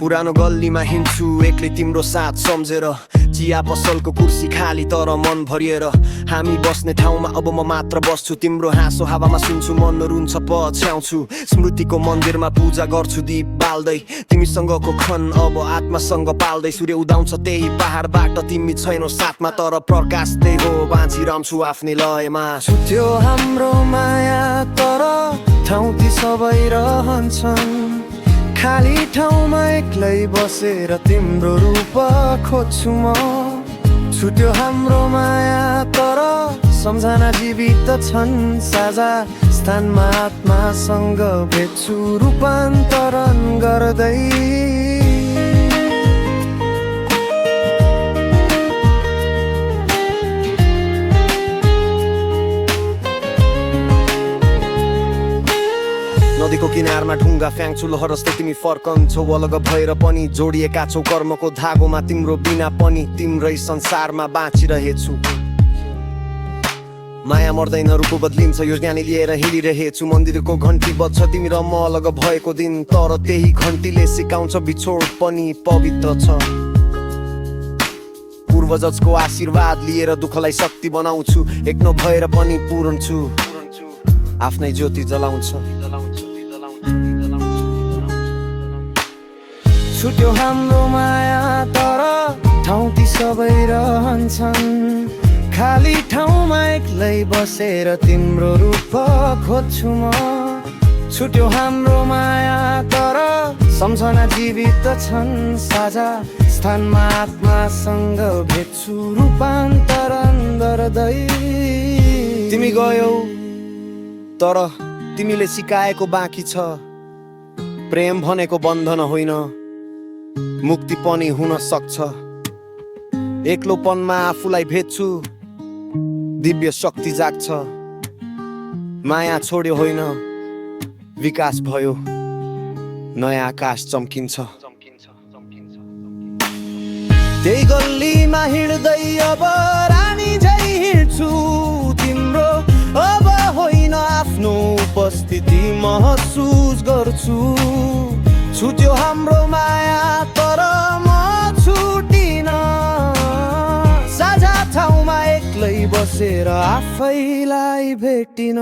पुरानो गल्लीमा हिँड्छु एक्लै तिम्रो साथ सम्झेर चिया पसलको कुर्सी खाली तर मन भरिएर हामी बस्ने ठाउँमा अब म मात्र बस्छु तिम्रो हाँसो हावामा सुन्छु मन रुन्छ पछ्याउँछु स्मृतिको मन्दिरमा पूजा गर्छु दीप बाल्दै तिमीसँगको क्षण अब आत्मासँग पाल्दै सूर्य उदाउँछ त्यही पहाडबाट तिमी छैनौ साथमा तर प्रकाश त्यही हो बाँचिरहन्छु आफ्नै लयमा छुट्यो हाम्रो माया तर ठाउँ ती सबै रहन्छन् खाली ठाउँमा एक्लै बसेर तिम्रो रूप खोज्छु म छुट्यो हाम्रो माया तर सम्झना जीवित छन् साझा स्थानमा आत्मासँग भेट्छु रूपान्तरण गर्दै नदीको किनारमा ढुङ्गा फ्याङ्छु लहर जस्तै तिमी फर्कन्छौ अलग भएर पनि जोडिएका छौ कर्मको धागोमा तिम्रो बिना पनि तिम्रै संसारमा बाँचिरहेछु माया मर्दैन रूप बदलिन्छ यो ज्ञानी लिएर हिँडिरहेछु मन्दिरको घन्टी बज्छ तिमी र म अलग भएको दिन तर त्यही घन्टीले सिकाउँछ बिछोड पनि पवित्र छ पूर्वजको आशीर्वाद लिएर दुःखलाई शक्ति बनाउँछु एक नभएर पनि पूर्ण छु आफ्नै ज्योति जलाउँछ छुट्यो हाम्रो माया तर ठाउँ ती सबै रहन्छन् खाली ठाउँमा एक्लै बसेर तिम्रो रूप खोज्छु म छुट्यो हाम्रो माया तर सम्झना जीवित छन् साझा स्थानमा आत्मासँग भेट्छु रूपान्तरण गर्दै तिमी गयौ तर तिमीले सिकाएको बाँकी छ प्रेम भनेको बन्धन होइन मुक्ति पनि हुन सक्छ एक्लोपनमा आफूलाई भेट्छु दिव्य शक्ति जाग्छ माया छोड्यो होइन विकास भयो नयाँ आकाश चम्किन्छ त्यही गल्लीमा हिँड्दै अब रानी झै हिँड्छु तिम्रो अब होइन आफ्नो उपस्थिति महसुस गर्छु छुट्यो हाम्रो माया तर म छुटिन साझा ठाउँमा एक्लै बसेर आफैलाई भेटिन